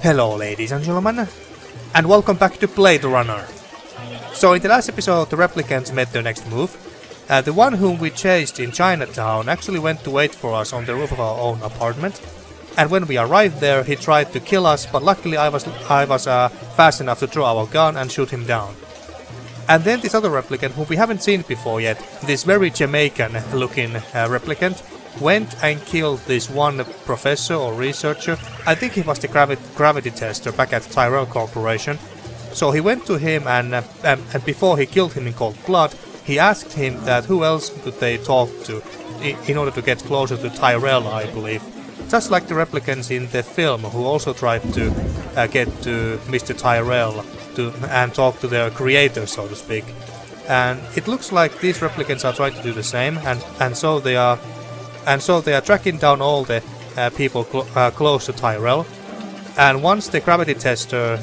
Hello ladies and gentlemen, and welcome back to Blade Runner. So in the last episode the replicants made their next move. The one whom we chased in Chinatown actually went to wait for us on the roof of our own apartment. And when we arrived there he tried to kill us, but luckily I was fast enough to draw our gun and shoot him down. And then this other replicant whom we haven't seen before yet, this very Jamaican looking replicant, went and killed this one professor or researcher. I think he was the gravity tester back at Tyrell Corporation. So he went to him and before he killed him in cold blood, he asked him that who else could they talk to in order to get closer to Tyrell, I believe. Just like the replicants in the film who also tried to get to Mr. Tyrell and talk to their creator, so to speak. And it looks like these replicants are trying to do the same, and so they are tracking down all the people close to Tyrell. And once the gravity tester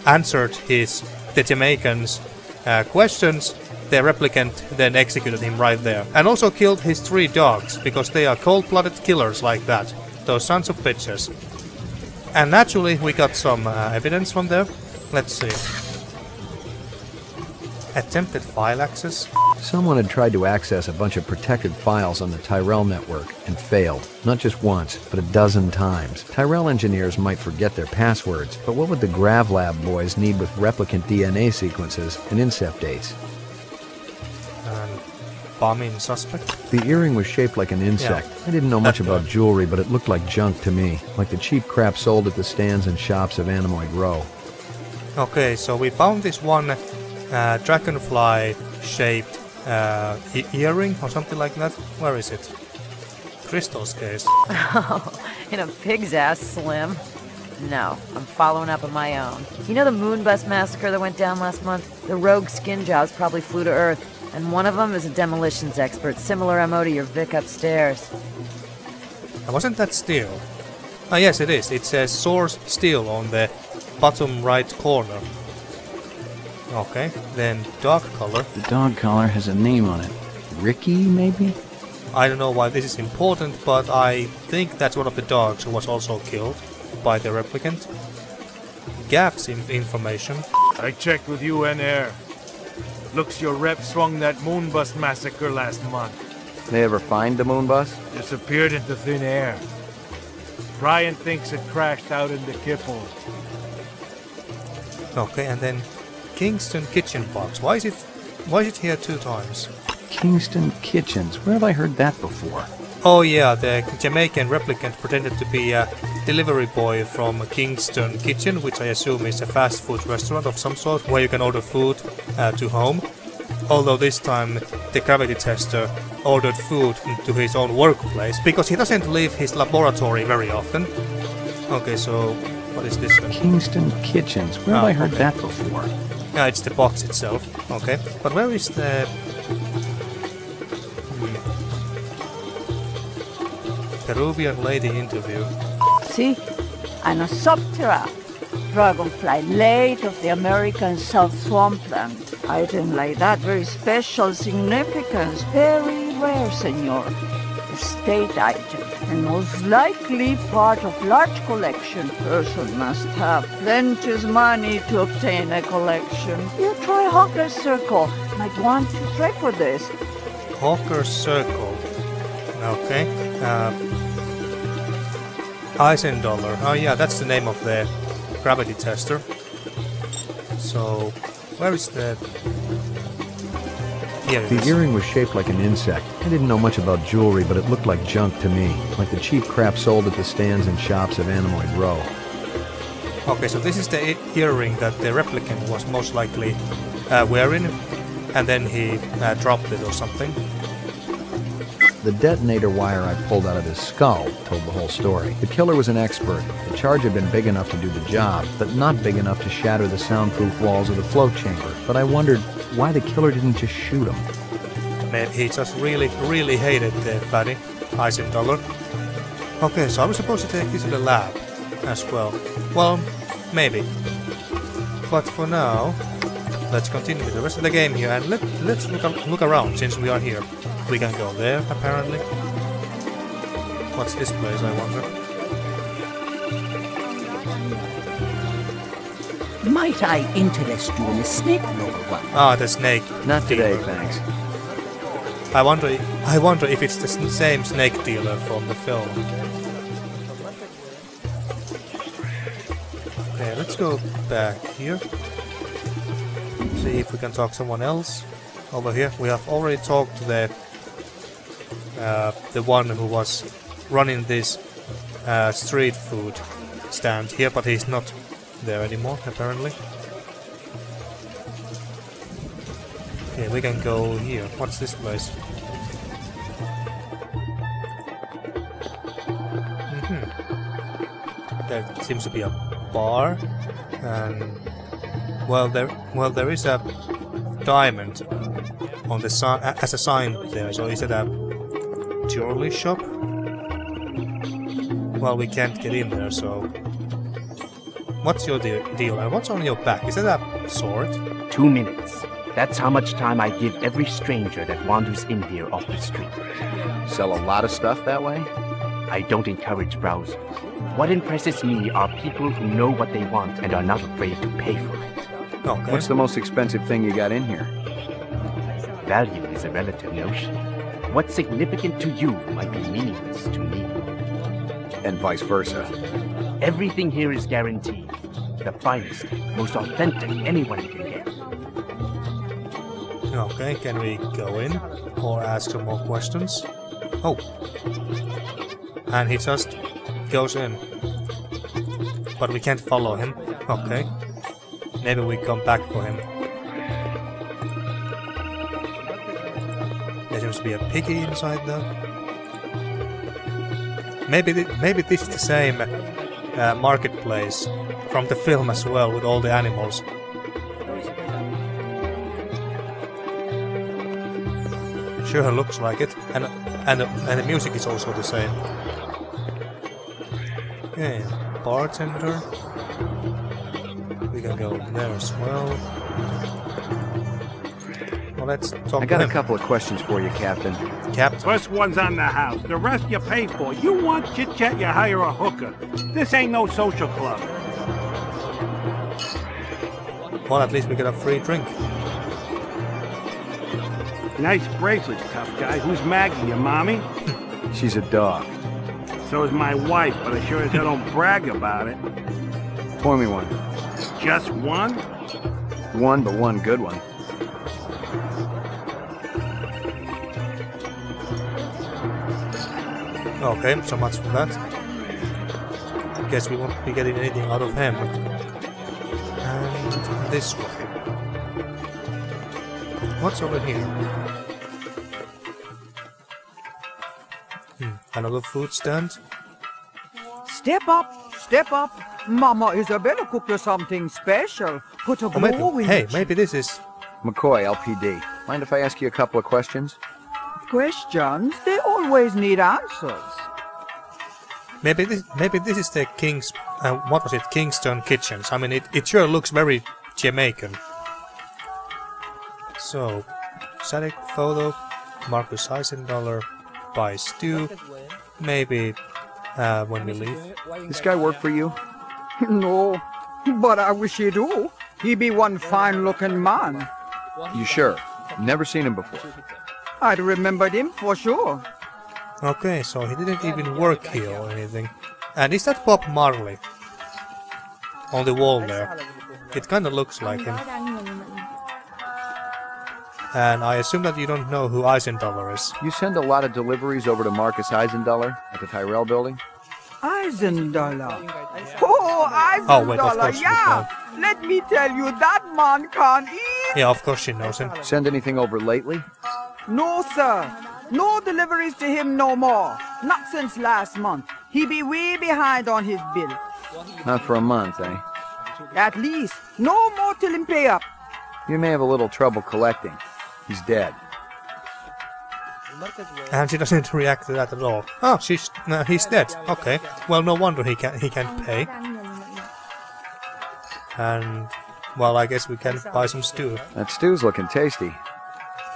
answered the Jamaican's questions, the replicant then executed him right there. And also killed his 3 dogs, because they are cold-blooded killers like that. Those sons of bitches. And naturally we got some evidence from there. Let's see. Attempted file access. Someone had tried to access a bunch of protected files on the Tyrell network and failed. Not just once, but a dozen times. Tyrell engineers might forget their passwords, but what would the GravLab boys need with replicant DNA sequences and incept dates? Bombing suspect? The earring was shaped like an insect. Yeah. I didn't know much about jewelry, but it looked like junk to me. Like the cheap crap sold at the stands and shops of Animoid Row. Okay, so we found this one dragonfly-shaped earring or something like that. Where is it? Crystal's case. Oh, in a pig's ass, Slim. No, I'm following up on my own. You know the moon bus massacre that went down last month? The rogue skin jobs probably flew to Earth, and one of them is a demolitions expert, similar MO to your Vic upstairs. Wasn't that steel? Ah, yes, it is. It says source steel on the bottom right corner. Okay, then dog collar. The dog collar has a name on it. Ricky, maybe? I don't know why this is important, but I think that's one of the dogs who was also killed by the replicant. Gaff's information. I checked with UN Air. Looks your rep swung that moonbus massacre last month. They ever find the moon bus? Disappeared into thin air. Brian thinks it crashed out in the Kipple. Okay, and then Kingston Kitchen Box. Why is it here 2 times? Kingston Kitchens. Where have I heard that before? Oh yeah, the Jamaican replicant pretended to be a delivery boy from Kingston Kitchen, which I assume is a fast food restaurant of some sort, where you can order food to home. Although this time the gravity tester ordered food to his own workplace, because he doesn't leave his laboratory very often. Okay, so what is this then? Kingston Kitchens. Where have I heard that before? Yeah, it's the box itself. Okay, but where is the... Peruvian lady interview. See? Anosoptera, dragonfly late of the American South Swampland. Item like that, very special significance, very rare, senor. Estate item, and most likely part of large collection. Person must have plenty money to obtain a collection. You try Hawker's Circle, might want to try for this. Hawker's Circle. Okay. Eisenduller. Oh yeah, that's the name of the gravity tester. So, where is the... Here it is. The earring was shaped like an insect. I didn't know much about jewelry, but it looked like junk to me. Like the cheap crap sold at the stands and shops of Animoid Row. Okay, so this is the earring that the replicant was most likely wearing, and then he dropped it or something. The detonator wire I pulled out of his skull told the whole story. The killer was an expert. The charge had been big enough to do the job, but not big enough to shatter the soundproof walls of the float chamber. But I wondered why the killer didn't just shoot him. Man, he just really hated the fatty, Eisenduller. Okay, so I was supposed to take this to the lab as well. Well, maybe. But for now, let's continue with the rest of the game here, and let's look around since we are here. We can go there, apparently. What's this place, I wonder? Might I interest you in a snake roll one? Ah, the snake. Not today, dealer. thanks. I wonder if it's the same snake dealer from the film. Okay, let's go back here. See if we can talk to someone else. Over here, we have already talked to the one who was running this street food stand here, but he's not there anymore, apparently. Okay, we can go here. What's this place? There seems to be a bar, and well, there is a diamond on the sign as a sign there. So is it a jewelry shop? Well, we can't get in there, so what's your deal? And what's on your back? Is that a sword? 2 minutes. That's how much time I give every stranger that wanders in here off the street. Sell a lot of stuff that way? I don't encourage browsers. What impresses me are people who know what they want and are not afraid to pay for it. Okay. What's the most expensive thing you got in here? Value is a relative notion. What's significant to you might be meaningless to me. And vice versa. Everything here is guaranteed. The finest, most authentic anyone can get. Okay, can we go in or ask some more questions? Oh. And he just goes in. But we can't follow him. Okay. Maybe we come back for him. There seems to be a piggy inside though. Maybe this is the same marketplace from the film as well, with all the animals. Sure, looks like it, and the music is also the same. Okay, bartender. We can go there as well. Well, let's talk. I got a couple of questions for you, Captain. Captain. First one's on the house. The rest you pay for. You want chit-chat, you hire a hooker. This ain't no social club. Well, at least we get a free drink. Nice bracelets, tough guy. Who's Maggie, your mommy? She's a dog. So is my wife, but I sure as hell don't brag about it. Pour me one. Just one? One, but one good one. Okay, so much for that. Guess we won't be getting anything out of him. And this way. What's over here? Another food stand? Step up, step up. Mama Isabella cooked us something special. Put a glow in it. Maybe this is... McCoy, LPD. Mind if I ask you a couple of questions? Questions? They always need answers. Maybe this is the King's... what was it? Kingston Kitchens. I mean, it sure looks very Jamaican. So, static photo, Marcus Eisenduller, buy stew, maybe when we leave. This guy work for you? No, but I wish he do. He be one fine-looking man. You sure? Never seen him before. I'd remembered him for sure. Okay, so he didn't even work here or anything. And is that Bob Marley? On the wall there. It kinda looks like him. And I assume that you don't know who Eisenduller is. You send a lot of deliveries over to Marcus Eisenduller at the Tyrell building? Eisenduller. Oh, Eisenduller, Oh, wait, of course yeah. Let me tell you, that man can't eat. Yeah, of course she knows him. Send anything over lately? No, sir. No deliveries to him no more. Not since last month. He be way behind on his bill. Not for a month, eh? At least. No more till him pay up. You may have a little trouble collecting. He's dead. And she doesn't react to that at all. Oh, he's dead. Okay. Well, no wonder he can't pay. And well, I guess we can buy some stew. That stew's looking tasty.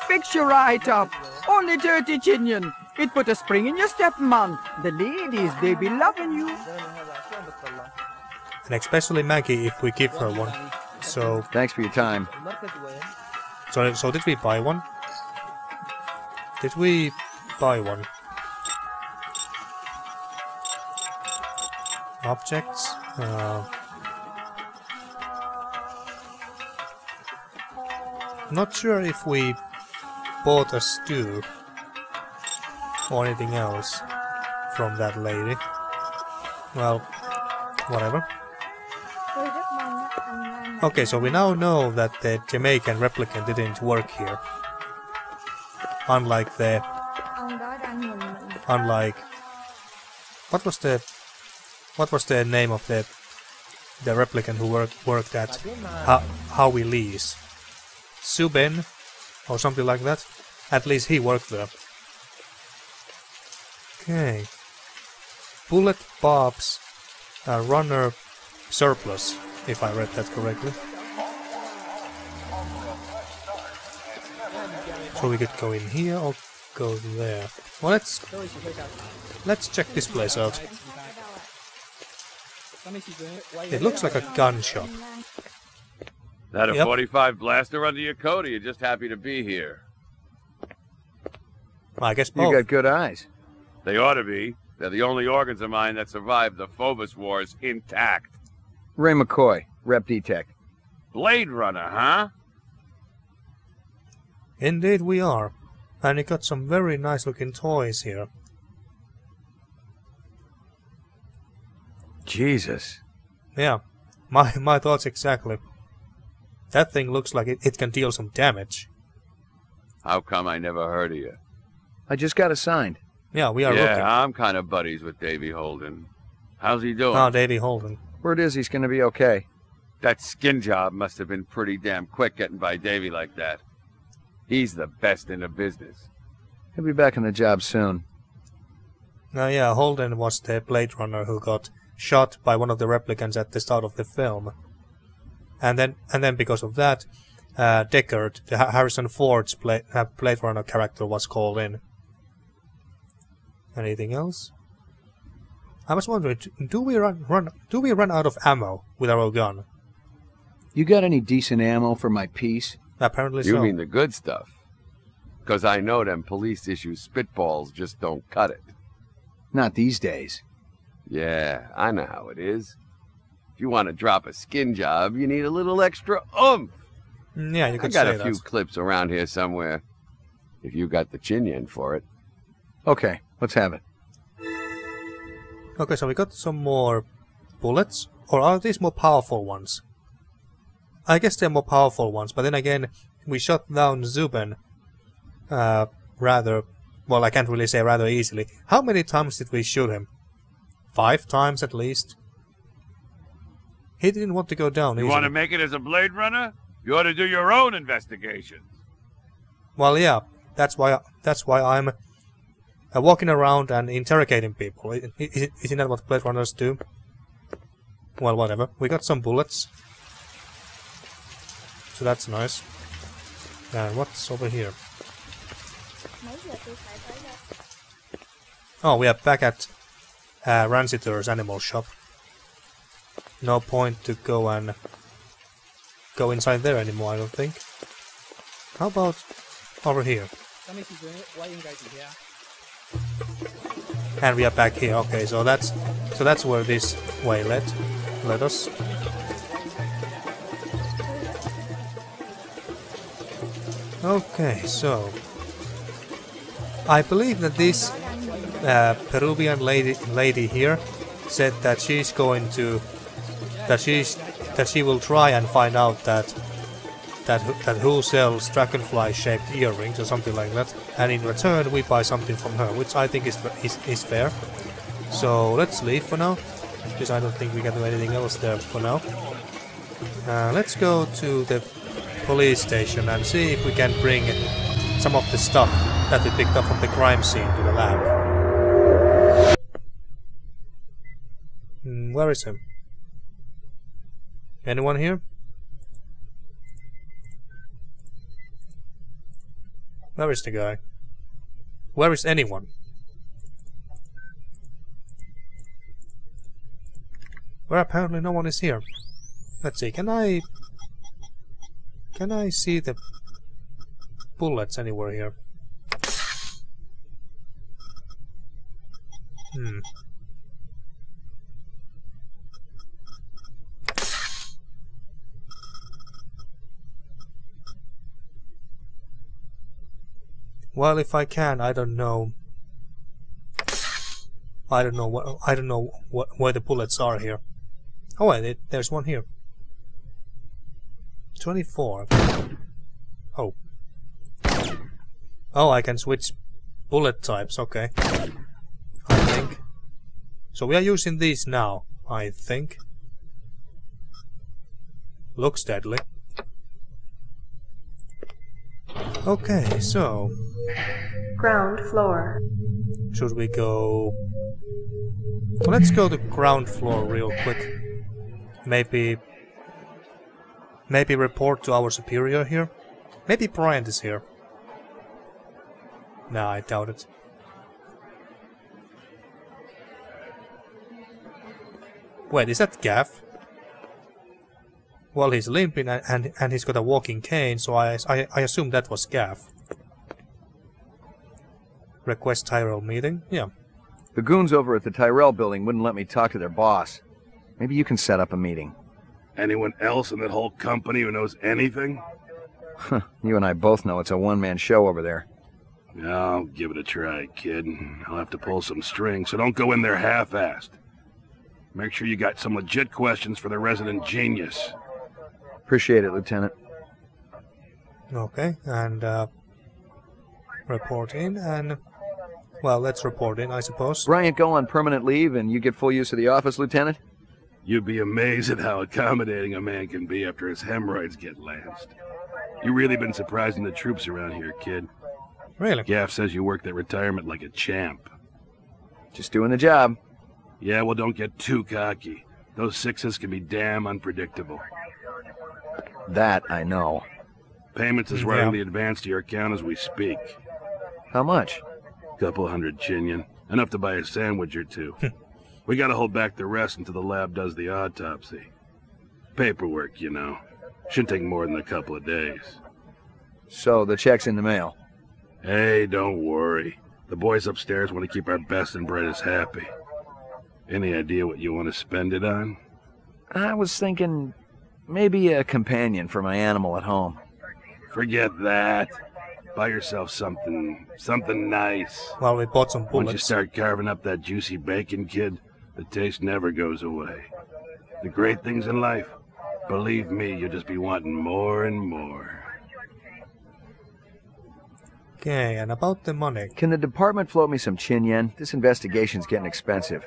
Fix you right up. Only 30 chinion. It put a spring in your step, man. The ladies, they be loving you. And especially Maggie if we give her one. So Thanks for your time. so did we buy one? Did we buy one? Objects? Not sure if we bought a stew or anything else from that lady. Well, whatever. Okay, so we now know that the Jamaican replicant didn't work here. Unlike what was the name of the replicant who worked at Howie Lee's? Suben or something like that. At least he worked there. Okay. Bullet Bob's runner surplus, if I read that correctly. So we could go in here or go there. Well, let's check this place out. It looks like a gun shop. That a Yep. 45 blaster under your coat, or you just happy to be here? I guess You both. got good eyes. They ought to be. They're the only organs of mine that survived the Phobos Wars intact. Ray McCoy, Rep D-Tech. Blade Runner, huh? Indeed we are. And you got some very nice looking toys here. Jesus. Yeah, my thoughts exactly. That thing looks like it can deal some damage. How come I never heard of you? I just got assigned. Yeah, we are Yeah, looking. I'm kind of buddies with Davy Holden. How's he doing? Oh, Davy Holden. Word is he's gonna be okay. That skin job must have been pretty damn quick getting by Davy like that. He's the best in the business. He'll be back on the job soon. Yeah, Holden was the Blade Runner who got shot by one of the replicants at the start of the film. And then because of that, Deckard, Harrison Ford's Blade Runner character, was called in. Anything else? I was wondering, do we run out of ammo with our gun? You got any decent ammo for my piece? Apparently You so. mean the good stuff? 'Cause I know them police issue spitballs just don't cut it. Not these days. Yeah, I know how it is. If you want to drop a skin job, you need a little extra oomph. Yeah, you I could got say a few that. clips around here somewhere. If you got the chin yen for it. Okay, let's have it. Okay, so we got some more bullets, or are these more powerful ones? I guess they're more powerful ones, but then again, we shot down Zuben rather, well, I can't really say rather easily. How many times did we shoot him? 5 times at least? He didn't want to go down You easily. want to make it as a Blade Runner? You ought to do your own investigations. Well, yeah, that's why I'm walking around and interrogating people. Isn't that what Blade Runners do? Well, whatever. We got some bullets. So that's nice. And what's over here? Oh, we are back at Ranciter's animal shop. No point to go inside there anymore, I don't think. How about over here? And we are back here. Okay, so that's where this way led us. Okay, so I believe that this Peruvian lady here said that she's going to that she will try and find out that who sells dragonfly-shaped earrings or something like that, and in return we buy something from her, which I think is fair. So let's leave for now, because I don't think we can do anything else there for now. Let's go to the police station and see if we can bring some of the stuff that we picked up from the crime scene to the lab. Where is him? Anyone here? Where is the guy? Where is anyone? where apparently no one is here. Let's see, can I see the bullets anywhere here? Well, if I can, I don't know. I don't know where the bullets are here. Oh wait, there's one here. 24. Oh. Oh, I can switch bullet types, okay. I think. So we are using these now, I think. Looks deadly. Okay, so... Ground floor. Should we go... Well, let's go to ground floor real quick. Maybe report to our superior here. Maybe Bryant is here. Nah, I doubt it. Wait, is that Gaff? Well, he's limping and he's got a walking cane, so I assume that was Gaff. Request Tyrell meeting? Yeah. The goons over at the Tyrell building wouldn't let me talk to their boss. Maybe you can set up a meeting. Anyone else in that whole company who knows anything? You and I both know it's a one-man show over there. I'll give it a try, kid. I'll have to pull some strings, so don't go in there half-assed. Make sure you got some legit questions for the resident genius. Appreciate it, Lieutenant. Okay, and report in, and... Well, let's report in, I suppose. Bryant go on permanent leave and you get full use of the office, Lieutenant? You'd be amazed at how accommodating a man can be after his hemorrhoids get lanced. You really been surprising the troops around here, kid. Really? Gaff says you worked that retirement like a champ. Just doing the job. Yeah, well, don't get too cocky. Those sixes can be damn unpredictable. That I know. Payments is running the advance to your account as we speak. How much? Couple hundred Chinian. Enough to buy a sandwich or two. We gotta hold back the rest until the lab does the autopsy. Paperwork, you know. Shouldn't take more than a couple of days. So, the check's in the mail? Hey, don't worry. The boys upstairs want to keep our best and brightest happy. Any idea what you want to spend it on? I was thinking maybe a companion for my animal at home. Forget that. Buy yourself something nice. Well, we bought some bullets. Once you start carving up that juicy bacon, kid, the taste never goes away. The great things in life, believe me, you'll just be wanting more and more. Okay, and about the money. Can the department float me some Chinian? This investigation's getting expensive.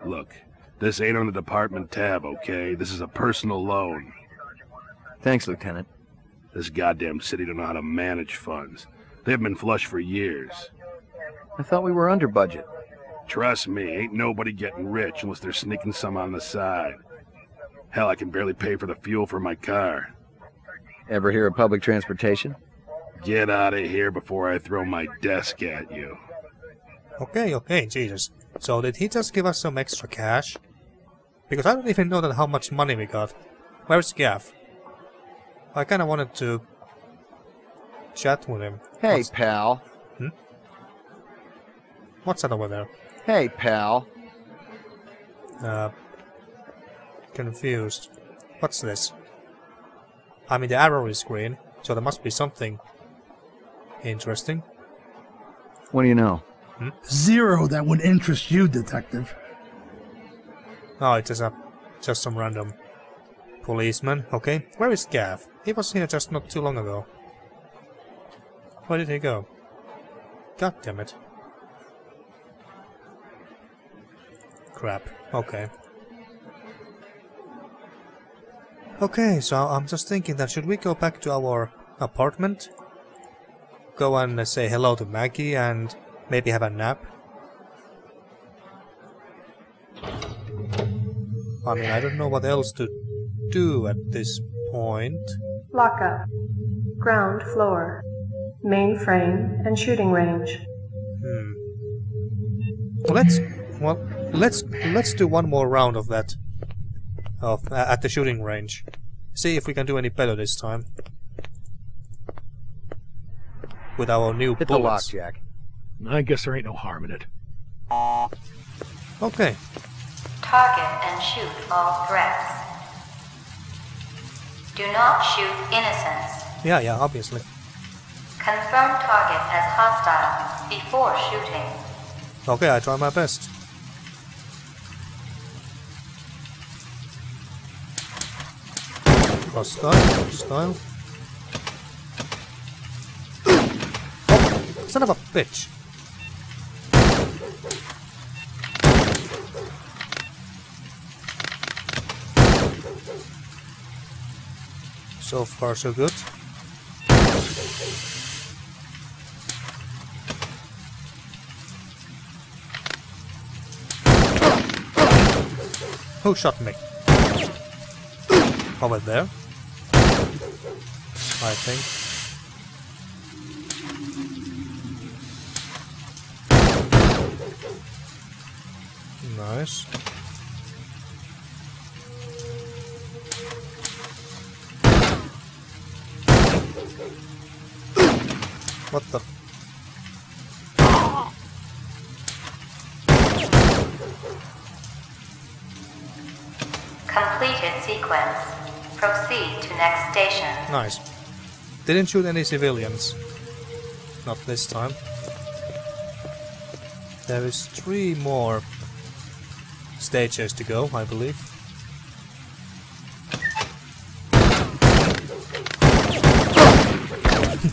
Look, this ain't on the department tab, okay? This is a personal loan. Thanks, Lieutenant. This goddamn city don't know how to manage funds. They've been flush for years. I thought we were under budget. Trust me, ain't nobody getting rich unless they're sneaking some on the side. Hell, I can barely pay for the fuel for my car. Ever hear of public transportation? Get out of here before I throw my desk at you. Okay, Jesus. So did he just give us some extra cash? Because I don't even know how much money we got. Where's Gaff? I kinda wanted to chat with him. Hey, pal. What's that over there? Hey, pal. Confused. What's this? I mean, the arrow is green, so there must be something interesting. What do you know? Zero that would interest you, Detective. Oh, it's just some random policeman. Okay, where is Gaff? He was here just not too long ago. Where did he go? God damn it. Crap. Okay. Okay, so I'm just thinking that should we go back to our apartment? Go and say hello to Maggie and maybe have a nap? I mean, I don't know what else to do at this point. Lockup. Ground floor. Mainframe and shooting range. Let's do one more round of that at the shooting range. See if we can do any better this time. With our new Hit the lock, bullets. Jack. I guess there ain't no harm in it. Okay. Target and shoot all threats. Do not shoot innocents. Yeah, obviously. Confirm target as hostile before shooting. Okay, I try my best. Hostile. Oh, son of a bitch. So far, so good. Who shot me? Over there, I think. Nice. What the? Completed sequence. Proceed to next station. Nice. Didn't shoot any civilians. Not this time. There is 3 more stages to go, I believe.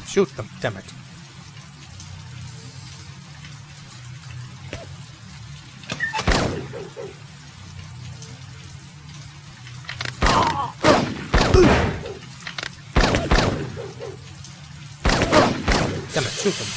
Shoot them, damn it. Damn it, shoot them.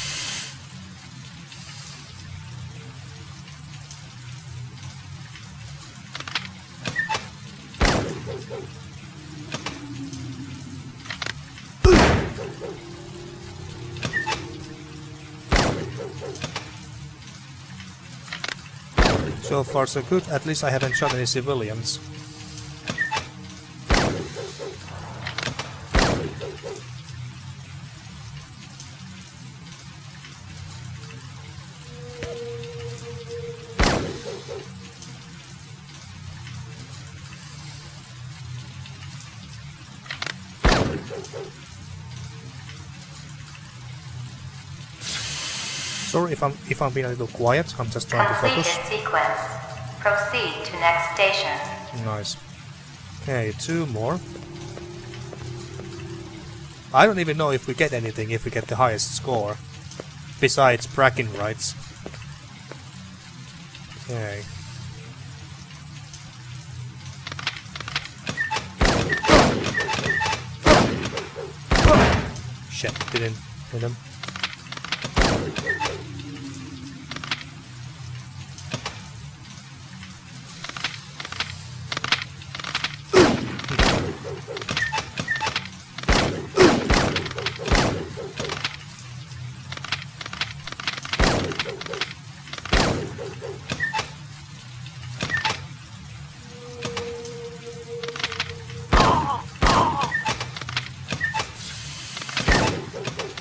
So far so good, at least I haven't shot any civilians. Sorry if I'm being a little quiet, I'm just trying to focus. Completed sequence. Proceed to next station. Nice. Okay, 2 more. I don't even know if we get anything if we get the highest score. Besides bragging rights. Okay. Shit, didn't hit him.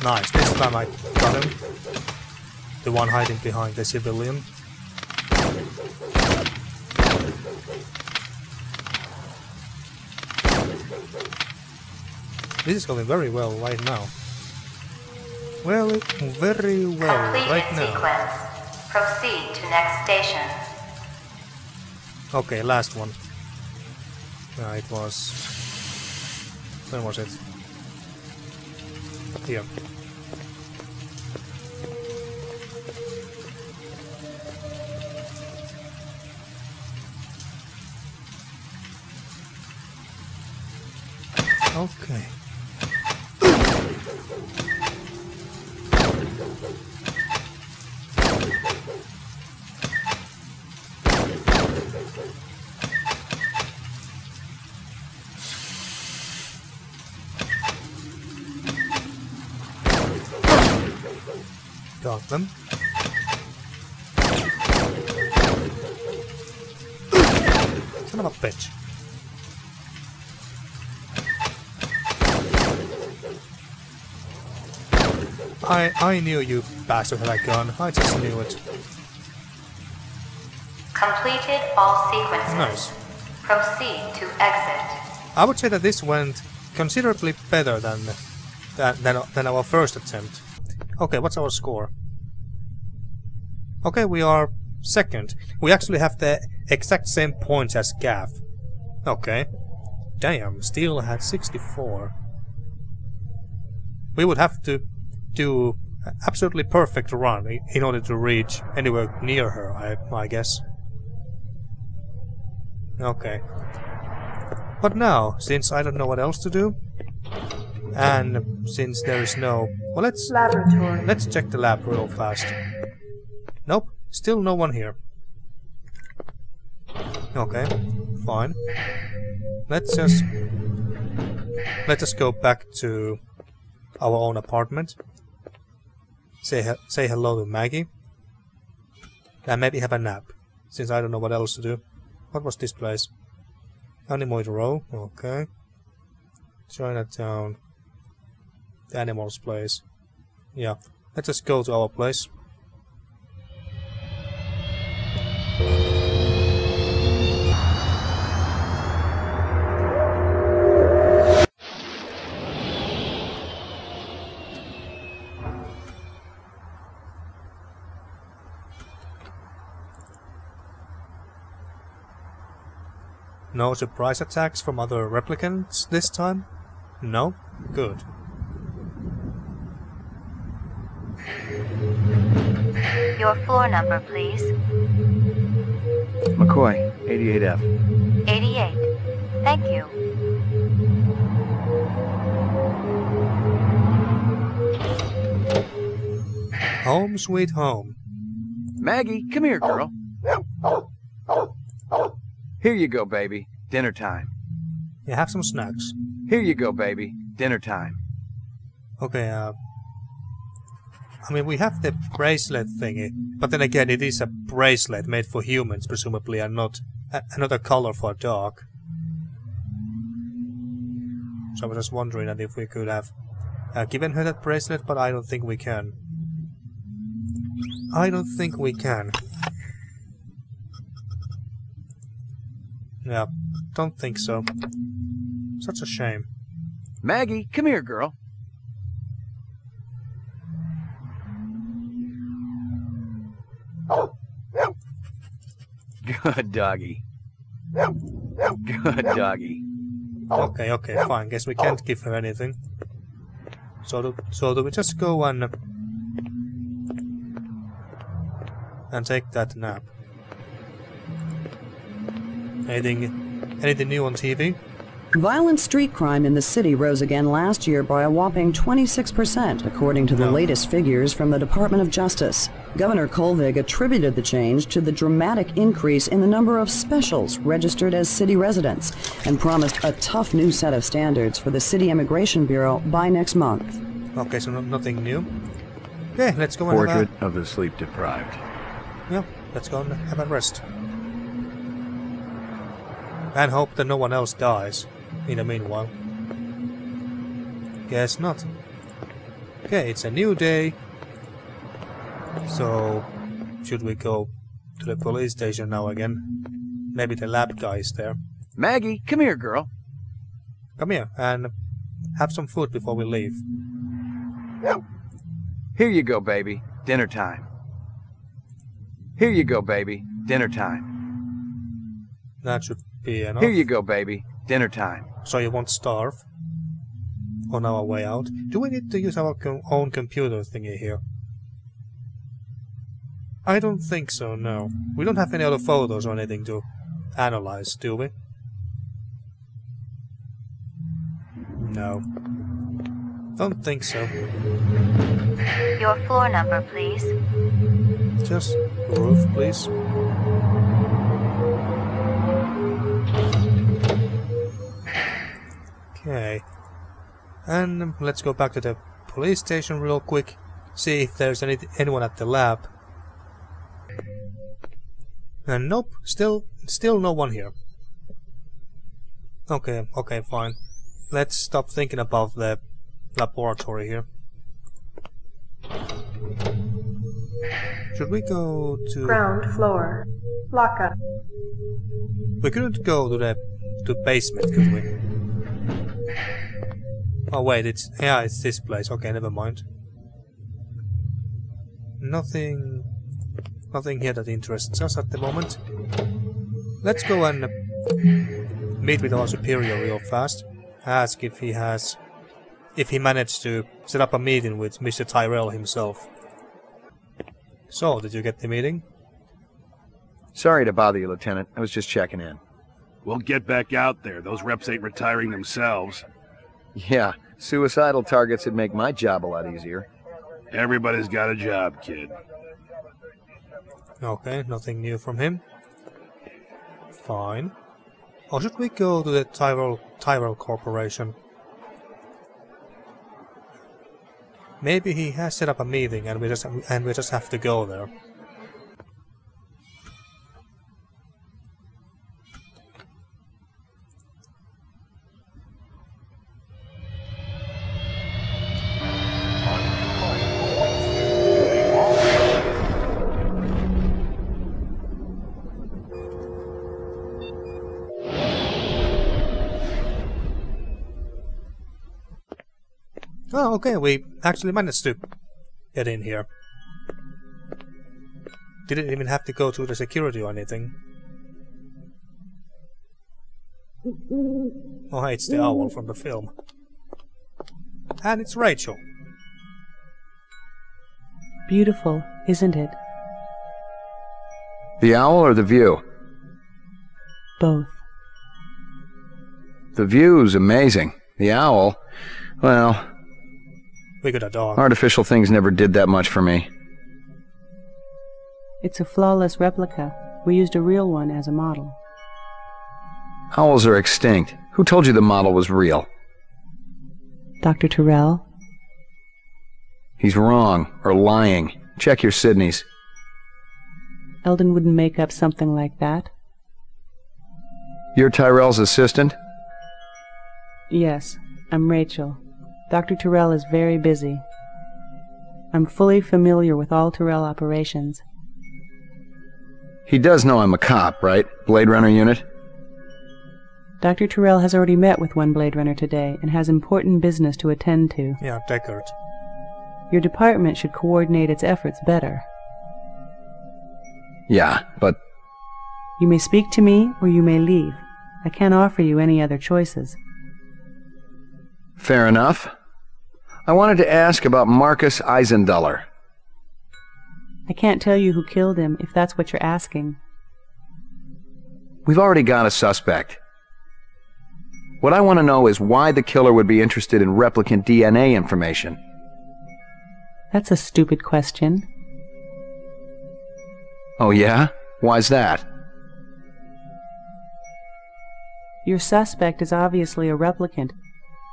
Nice, this time I got him. The one hiding behind the civilian. This is going very well right now. Well, very well Completed right now. sequence. Proceed to next station. Okay, last one. It was... When was it? Here. Okay. Got them. Son of a bitch. I knew you bastard had a gun. I just knew it. Completed all sequences. Nice. Proceed to exit. I would say that this went considerably better than our first attempt. Okay, what's our score? Okay, we are second. We actually have the exact same points as Gav. Okay. Damn, Steel had 64. We would have to do an absolutely perfect run in order to reach anywhere near her, I guess. Okay. But now, since I don't know what else to do, and since there is no... Well, let's check the lab real fast. Nope, still no one here. Okay, fine. Let's just go back to our own apartment. Say hello to Maggie. And maybe have a nap, since I don't know what else to do. What was this place? Animal Row, okay. Chinatown. The animals place. Yeah, let's just go to our place. No surprise attacks from other replicants this time? No? Good. Your floor number, please. McCoy, 88F. 88. Thank you. Home sweet home. Maggie, come here, girl. Here you go, baby. Dinner time. Yeah, have some snacks. Here you go, baby. Dinner time. Okay, I mean, we have the bracelet thingy, but then again, it is a bracelet made for humans, presumably, and not another color for a dog. So I was just wondering that if we could have given her that bracelet, but I don't think we can. I don't think we can. Yeah, don't think so. Such a shame. Maggie, come here, girl. Good doggy. Good doggy. Okay, fine. Guess we can't give her anything. So do we just go and take that nap? Anything new on TV? Violent street crime in the city rose again last year by a whopping 26%, according to the latest figures from the Department of Justice. Governor Kolvig attributed the change to the dramatic increase in the number of specials registered as city residents and promised a tough new set of standards for the City Immigration Bureau by next month. Okay, so nothing new. Okay, let's go and Portrait of the sleep deprived. Yeah, let's go and have a rest. And hope that no one else dies in the meanwhile. Guess not. Okay, it's a new day. So, should we go to the police station now again? Maybe the lab guy is there. Maggie, come here, girl. Come here and have some food before we leave. Here you go, baby. Dinner time. Here you go, baby. Dinner time. That should be enough. Here you go, baby. Dinner time. So you won't starve on our way out? Do we need to use our own computer thingy here? I don't think so, no. We don't have any other photos or anything to analyze, do we? No. Don't think so. Your floor number, please. Just roof, please. Okay. And let's go back to the police station real quick. See if there's anyone at the lab. And nope, still no one here. Okay, fine. Let's stop thinking about the laboratory here. Should we go to... Ground floor. Lockup. We couldn't go to the basement, could we? Oh wait, it's this place. Okay, never mind. Nothing here that interests us at the moment. Let's go and meet with our superior real fast. Ask if he managed to set up a meeting with Mr. Tyrell himself. So, did you get the meeting? Sorry to bother you, Lieutenant. I was just checking in. We'll get back out there. Those reps ain't retiring themselves. Yeah, suicidal targets would make my job a lot easier. Everybody's got a job, kid. Okay, nothing new from him. Fine. Or should we go to the Tyrell Corporation? Maybe he has set up a meeting and we just have to go there. Oh, okay, we actually managed to get in here. Didn't even have to go through the security or anything. Oh, hey, it's the owl from the film. And it's Rachael. Beautiful, isn't it? The owl or the view? Both. The view's amazing. The owl, well... We got a dog. Artificial things never did that much for me. It's a flawless replica. We used a real one as a model. Owls are extinct. Who told you the model was real? Dr. Tyrell? He's wrong, or lying. Check your Sydneys. Eldon wouldn't make up something like that. You're Tyrell's assistant? Yes, I'm Rachael. Dr. Tyrell is very busy. I'm fully familiar with all Tyrell operations. He does know I'm a cop, right? Blade Runner unit? Dr. Tyrell has already met with one Blade Runner today and has important business to attend to. Yeah, Deckard. Your department should coordinate its efforts better. Yeah, but... You may speak to me or you may leave. I can't offer you any other choices. Fair enough. I wanted to ask about Marcus Eisenduller. I can't tell you who killed him, if that's what you're asking. We've already got a suspect. What I want to know is why the killer would be interested in replicant DNA information. That's a stupid question. Oh yeah? Why's that? Your suspect is obviously a replicant.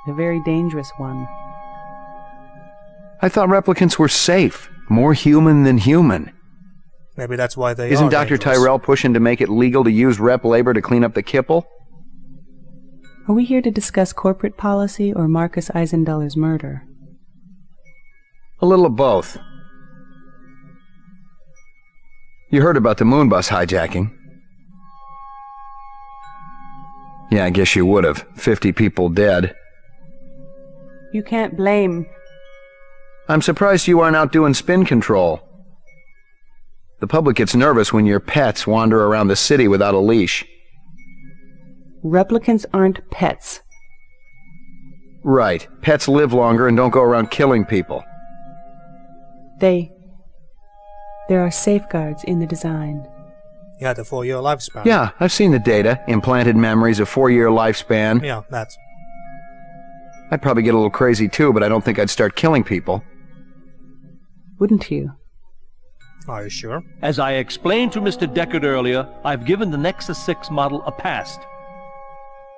A very dangerous one. I thought replicants were safe. More human than human. Maybe that's why they Isn't are Dr. dangerous. Tyrell pushing to make it legal to use rep labor to clean up the kipple? Are we here to discuss corporate policy or Marcus Eisenduller's murder? A little of both. You heard about the moon bus hijacking? Yeah, I guess you would have. 50 people dead. You can't blame... I'm surprised you aren't out doing spin control. The public gets nervous when your pets wander around the city without a leash. Replicants aren't pets. Right. Pets live longer and don't go around killing people. There are safeguards in the design. Yeah, the 4-year lifespan. Yeah, I've seen the data. Implanted memories, a 4-year lifespan. Yeah, that's... I'd probably get a little crazy too, but I don't think I'd start killing people. Wouldn't you? Are you sure? As I explained to Mr. Deckard earlier, I've given the Nexus 6 model a past.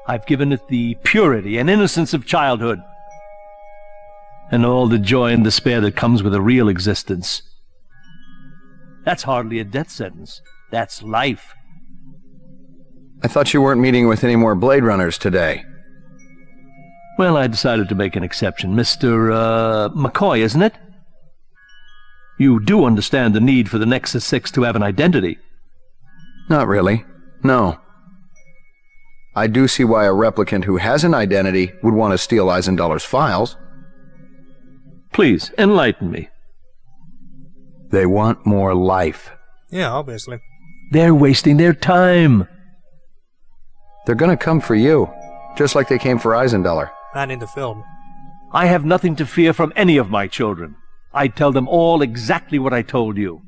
I've given it the purity and innocence of childhood. And all the joy and despair that comes with a real existence. That's hardly a death sentence. That's life. I thought you weren't meeting with any more Blade Runners today. Well, I decided to make an exception. Mr. McCoy, isn't it? You do understand the need for the Nexus 6 to have an identity? Not really. No. I do see why a replicant who has an identity would want to steal Eisenduller's files. Please, enlighten me. They want more life. Yeah, obviously. They're wasting their time. They're gonna come for you, just like they came for Eisenduller. And in the film. I have nothing to fear from any of my children. I tell them all exactly what I told you.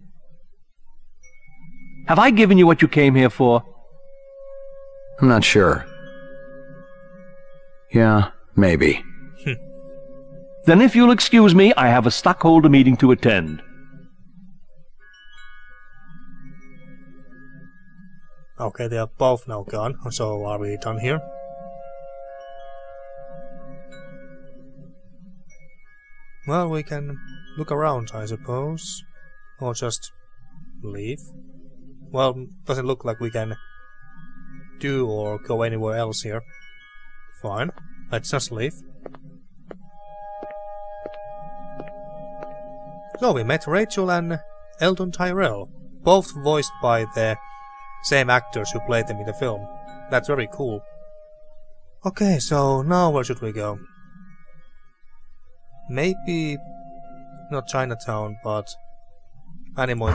Have I given you what you came here for? I'm not sure. Yeah, maybe. Then if you'll excuse me, I have a stockholder meeting to attend. Okay, they are both now gone, so are we done here? Well, we can look around, I suppose. Or just leave. Well, doesn't look like we can do or go anywhere else here. Fine, let's just leave. So we met Rachael and Eldon Tyrell, both voiced by the same actors who played them in the film. That's very cool. Okay, so now where should we go? Maybe not Chinatown, but Animal.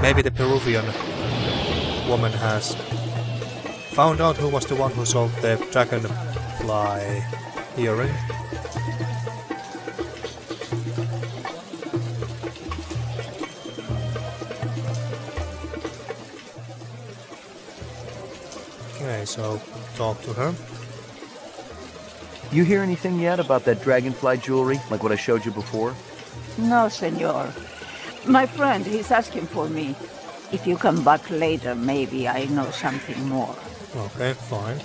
Maybe the Peruvian woman has found out who was the one who sold the dragonfly earring. Okay, so talk to her. You hear anything yet about that dragonfly jewelry, like what I showed you before? No, senor. My friend, he's asking for me. If you come back later, maybe I know something more. Okay, fine.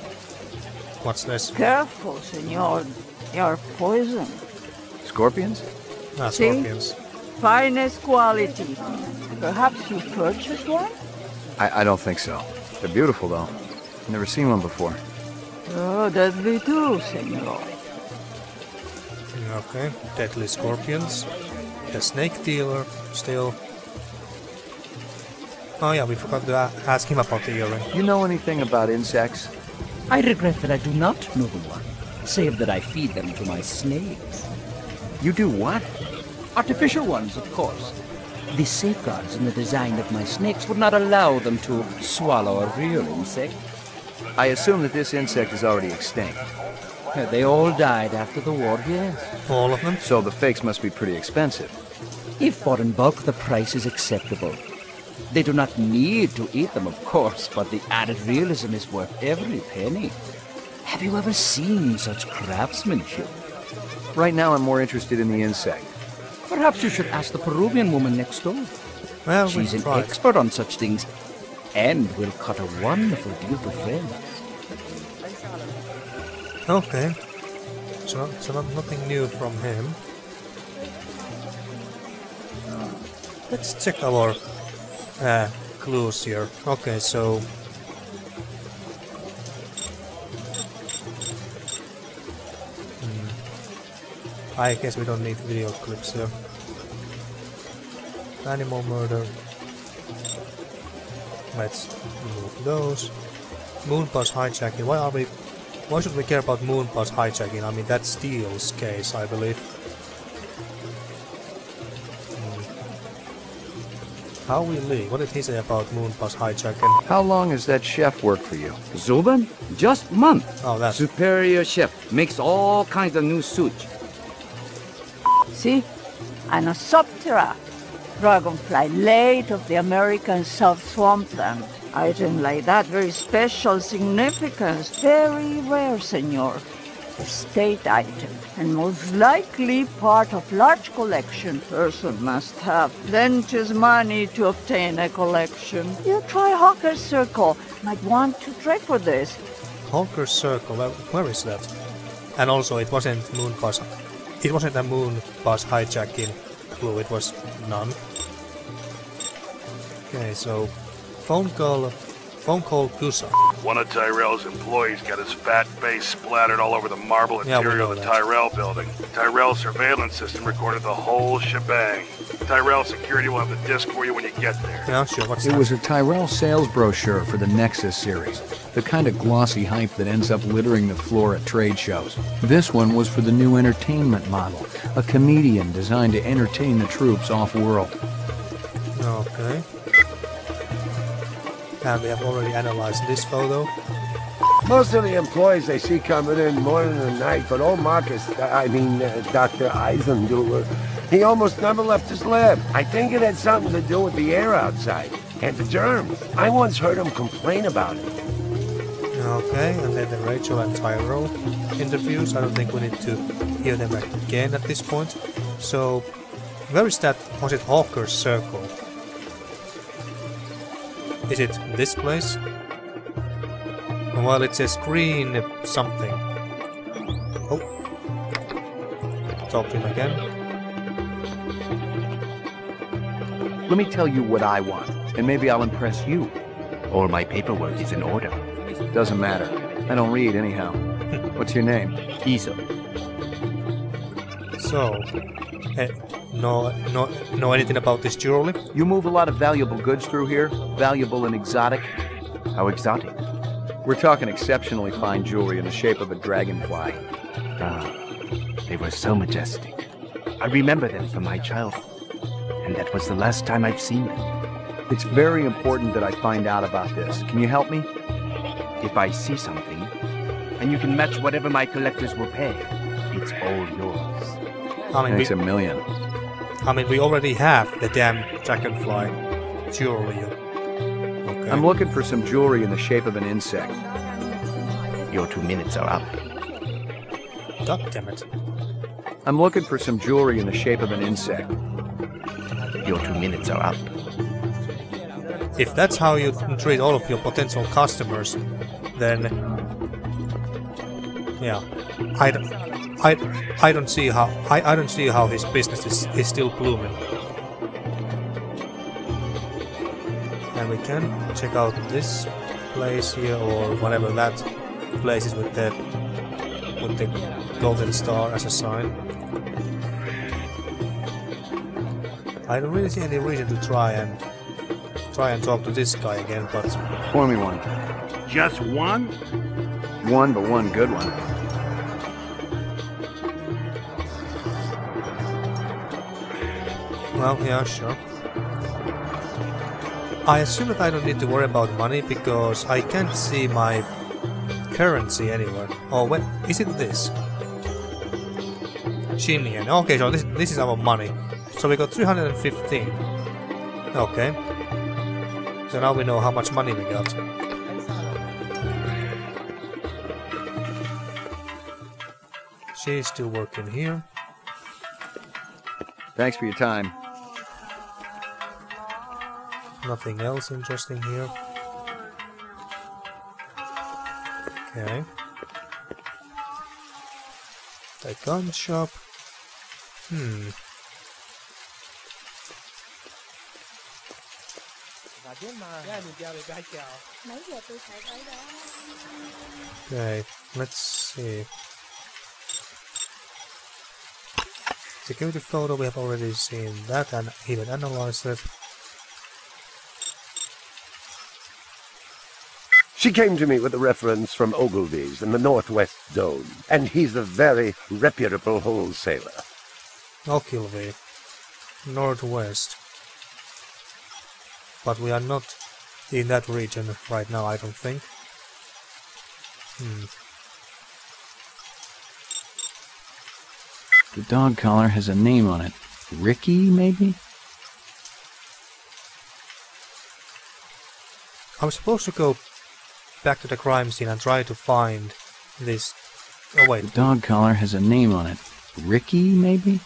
What's this? Careful, senor. You're poisoned. Scorpions? Ah, scorpions. Finest quality. Perhaps you purchased one? I don't think so. They're beautiful, though. I've never seen one before. Oh, deadly too, senor. Okay, deadly scorpions. The snake dealer, still. Oh yeah, we forgot to ask him about the earring. You know anything about insects? I regret that I do not know the one, save that I feed them to my snakes. You do what? Artificial ones, of course. The safeguards in the design of my snakes would not allow them to swallow a real insect. I assume that this insect is already extinct. They all died after the war, yes. All of them? So the fakes must be pretty expensive. If bought in bulk, the price is acceptable. They do not need to eat them, of course, but the added realism is worth every penny. Have you ever seen such craftsmanship? Right now I'm more interested in the insect. Perhaps you should ask the Peruvian woman next door. Well, she's an expert on such things, and will cut a wonderful deal to friends. Okay. So nothing new from him. Let's check our clues here. Okay, so I guess we don't need video clips here. Animal murder. Let's remove those. Moon bus hijacking. Why should we care about moon bus hijacking? I mean, that's Steele's case, I believe. How we leave? What did he say about moon bus hijacking? How long has that chef worked for you? Zuben? Just a month. Oh, that's superior chef. Makes all kinds of new sushi. See? Anosoptera. Dragonfly, late of the American South Swampland. Item like that, very special significance. Very rare, senor. A state item, and most likely part of large collection. Person must have plenty money to obtain a collection. You try Hawker's Circle. Might want to trade for this. Hawker's Circle, where is that? And also, it wasn't moon bus. It wasn't a moon bus hijacking clue. It was none. Okay, so phone call Phone call Gusa. One of Tyrell's employees got his fat face splattered all over the marble interior of the Tyrell building. Tyrell's surveillance system recorded the whole shebang. Tyrell security will have the disc for you when you get there. Yeah, sure. What's It that? was a Tyrell sales brochure for the Nexus series, the kind of glossy hype that ends up littering the floor at trade shows. This one was for the new entertainment model, a comedian designed to entertain the troops off-world. Okay. And we have already analyzed this photo. Most of the employees they see coming in morning and night, but old Marcus, Dr. Eisenduller, he almost never left his lab. I think it had something to do with the air outside and the germs. I once heard him complain about it. Okay, and then the Rachael and Tyrell interviews. I don't think we need to hear them again at this point. So, where is that? Was it Hawker's Circle? Is it this place? Well, it says green something. Oh. Talk to him again. Let me tell you what I want, and maybe I'll impress you. All my paperwork is in order. Doesn't matter. I don't read anyhow. What's your name? Iso. So, know anything about this jewelry? You move a lot of valuable goods through here? Valuable and exotic? How exotic? We're talking exceptionally fine jewelry in the shape of a dragonfly. Ah, they were so majestic. I remember them from my childhood, and that was the last time I've seen them. It's very important that I find out about this. Can you help me? If I see something, and you can match whatever my collectors will pay, it's all yours. I mean, Thanks a million. I mean, we already have the damn dragonfly jewelry. Okay. I'm looking for some jewelry in the shape of an insect. Your 2 minutes are up. God damn it. I'm looking for some jewelry in the shape of an insect. Your 2 minutes are up. If that's how you treat all of your potential customers, then yeah, I don't see how his business is still blooming. And we can check out this place here, or whatever that place is with the golden star as a sign. I don't really see any reason to try and talk to this guy again, but Pour me one. Just one? One, but one good one. well, yeah, sure. I assume that I don't need to worry about money because I can't see my currency anywhere. Oh, wait, is it this? Shin-yen. Okay, so this is our money. So we got 315. Okay. So now we know how much money we got. She's still working here. Thanks for your time. Nothing else interesting here. Okay. The gun shop. Okay, let's see. Security photo, we have already seen that and even analyzed it. She came to me with a reference from Ogilvy's in the Northwest Zone, and he's a very reputable wholesaler. Ogilvy. Northwest. But we are not in that region right now, I don't think. The dog collar has a name on it. Ricky, maybe? I'm supposed to go back to the crime scene and try to find this... Oh wait. The dog collar has a name on it. Ricky, maybe?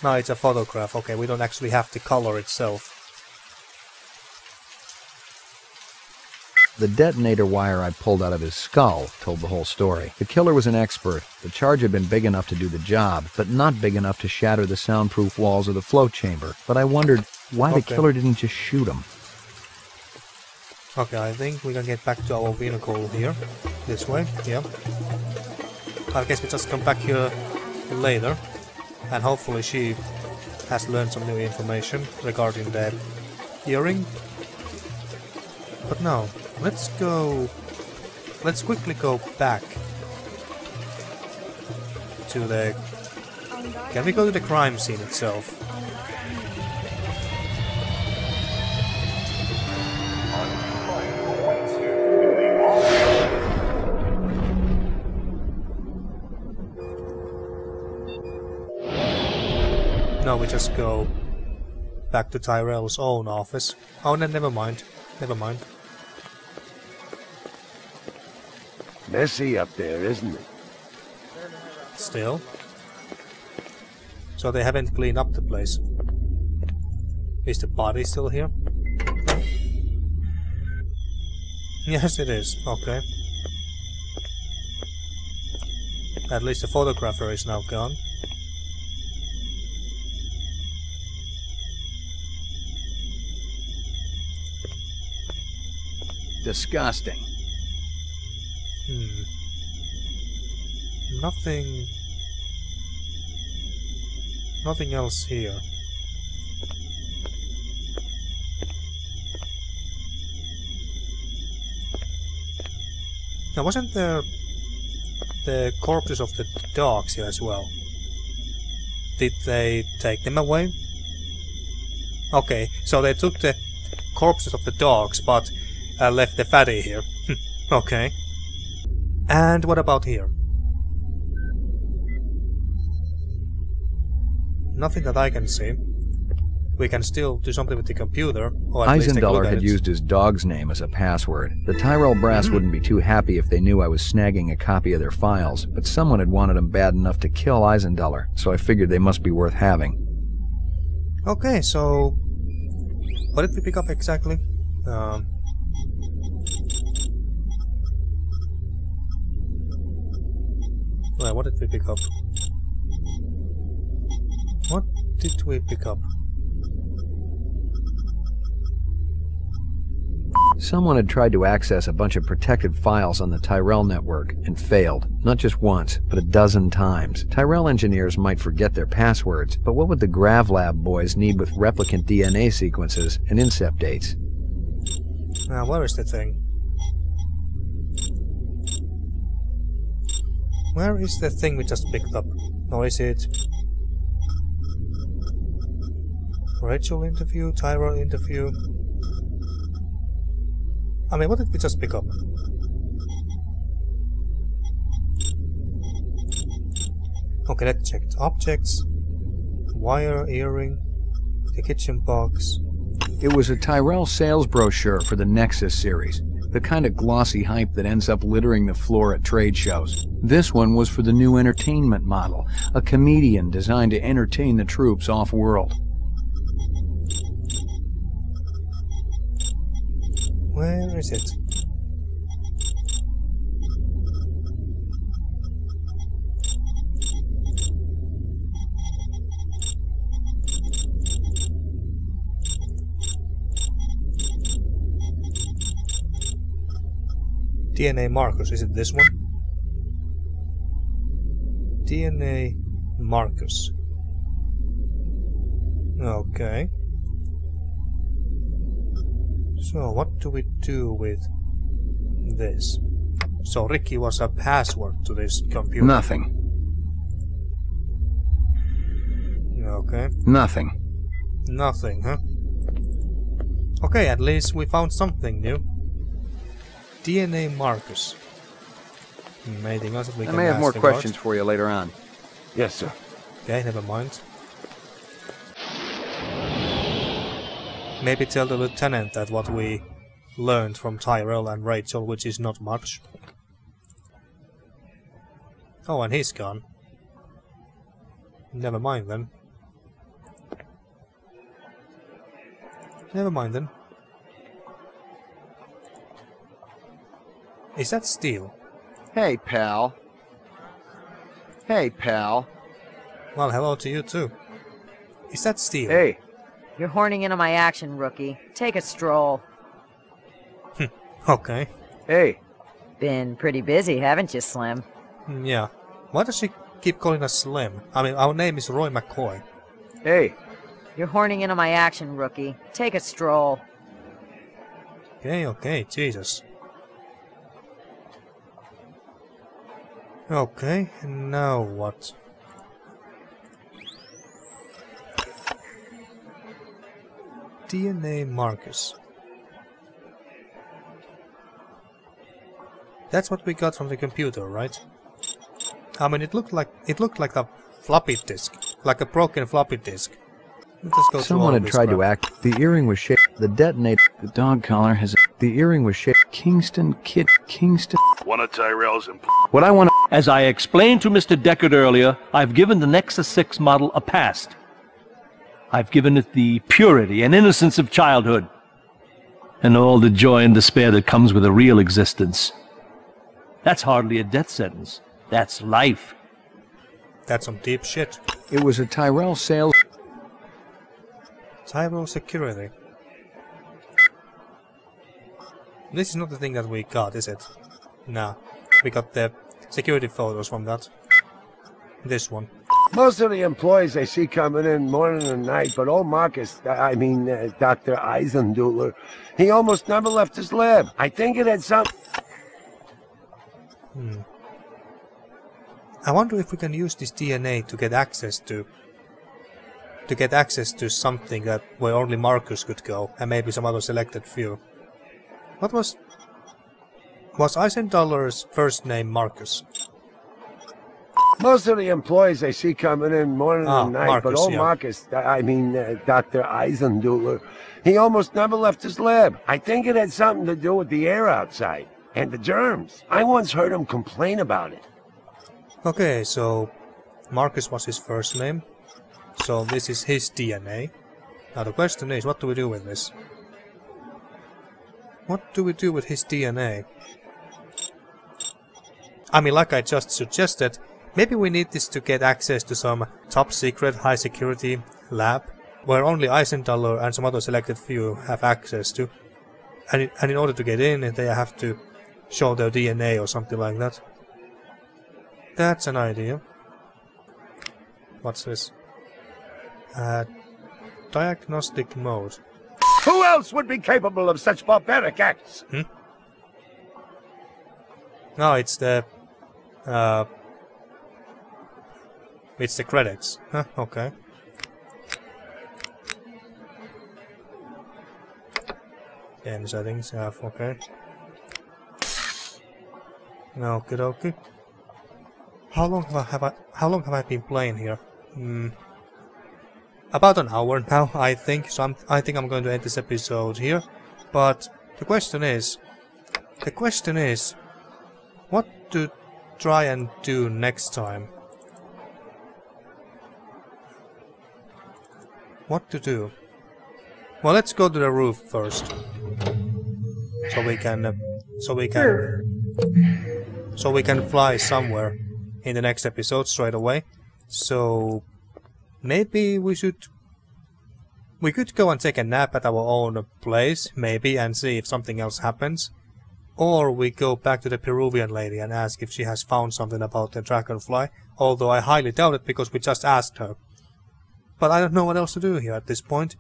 No, it's a photograph. Okay, we don't actually have the color itself. The detonator wire I pulled out of his skull told the whole story. The killer was an expert. The charge had been big enough to do the job, but not big enough to shatter the soundproof walls of the float chamber. But I wondered why the killer didn't just shoot him. Okay, I think we can get back to our vehicle here. This way, yeah. I guess we just come back here later. And hopefully she has learned some new information regarding the earring. But no, let's quickly go back to the... Can we go to the crime scene itself? No, we just go back to Tyrell's own office. Oh, no, never mind. Never mind. Messy up there, isn't it? Still. So they haven't cleaned up the place. Is the body still here? Yes, it is. Okay. At least the photographer is now gone. Disgusting. Nothing else here. Now, wasn't there the corpses of the dogs here as well? Did they take them away? Okay, so they took the corpses of the dogs, but left the fatty here. Okay. And what about here? Nothing that I can see. We can still do something with the computer. Or at least take a look Eisenduller at had it. used his dog's name as a password. The Tyrell brass wouldn't be too happy if they knew I was snagging a copy of their files, but someone had wanted them bad enough to kill Eisenduller, so I figured they must be worth having. Okay, so... What did we pick up exactly? Well, what did we pick up? What did we pick up? Someone had tried to access a bunch of protected files on the Tyrell network and failed, not just once, but a dozen times. Tyrell engineers might forget their passwords, but what would the GravLab boys need with replicant DNA sequences and incept dates? Now, where is the thing? Where is the thing we just picked up? Or is it... Rachael interview? Tyrell interview? I mean, what did we just pick up? Okay, let's check it. Objects, wire, earring, the kitchen box. It was a Tyrell sales brochure for the Nexus series, the kind of glossy hype that ends up littering the floor at trade shows. This one was for the new entertainment model, a comedian designed to entertain the troops off-world. Where is it? DNA markers, is it this one? DNA markers. Okay. So, what do we do with this? So, Ricky was a password to this computer. Nothing. Okay. Nothing. Nothing, huh? Okay, at least we found something new. DNA markers. Anything else that we I can may have more ask about? questions for you later on. Yes, sir. Okay, never mind. Maybe tell the lieutenant that what we learned from Tyrell and Rachael, which is not much. Oh, and he's gone. Never mind then. Never mind then. Is that steel? Hey, pal. Hey, pal. Well, hello to you too. Is that steel? Hey. You're horning into my action, rookie. Take a stroll. Okay. Hey. Been pretty busy, haven't you, Slim? Yeah. Why does she keep calling us Slim? I mean, our name is Roy McCoy. Hey. You're horning in on my action, rookie. Take a stroll. Okay, Jesus. Okay, and now what? DNA markers. That's what we got from the computer, right? I mean, it looked like a floppy disk, like a broken floppy disk. Someone had tried to act. The earring was shaped. The detonator. The dog collar has. The earring was shaped. Kingston. One of Tyrell's employees. What I want to. As I explained to Mr. Deckard earlier, I've given the Nexus 6 model a past. I've given it the purity and innocence of childhood, and all the joy and despair that comes with a real existence. That's hardly a death sentence. That's life. That's some deep shit. It was a Tyrell sales. Tyrell security. This is not the thing that we got, is it? Nah. We got the security photos from that. This one. Most of the employees I see coming in morning and night, but old Marcus, Dr. Eisenduller, he almost never left his lab. I think it had some... I wonder if we can use this DNA to get access to something that where only Marcus could go, and maybe some other selected few. What was Eisenduller's first name Marcus? Most of the employees I see coming in morning and night, Marcus, but old Marcus, Dr. Eisenduller, he almost never left his lab. I think it had something to do with the air outside, and the germs. I once heard him complain about it. Okay, so Marcus was his first name. So this is his DNA. Now the question is, what do we do with this? What do we do with his DNA? I mean, like I just suggested, maybe we need this to get access to some top secret, high security lab where only Eisenduller and some other selected few have access to. And in order to get in, they have to show their DNA or something like that. That's an idea. What's this? Diagnostic mode. Who else would be capable of such barbaric acts? No, it's the credits. Huh, okay. Game settings, okay. Okay. How long have I been playing here? About an hour now, I think. So I think I'm going to end this episode here. But the question is, what to try and do next time? What to do? Well, let's go to the roof first, so we can fly somewhere in the next episode straight away. So maybe we could go and take a nap at our own place, maybe, and see if something else happens. Or we go back to the Peruvian lady and ask if she has found something about the dragonfly, although I highly doubt it because we just asked her. But I don't know what else to do here at this point.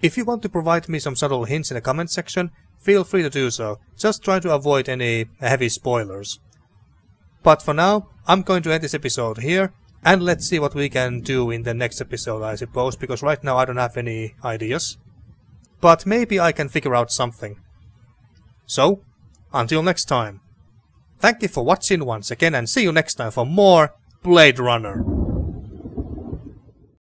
If you want to provide me some subtle hints in the comment section, feel free to do so. Just try to avoid any heavy spoilers. But for now, I'm going to end this episode here, and let's see what we can do in the next episode, I suppose, because right now I don't have any ideas. But maybe I can figure out something. So, until next time. Thank you for watching once again, and see you next time for more Blade Runner.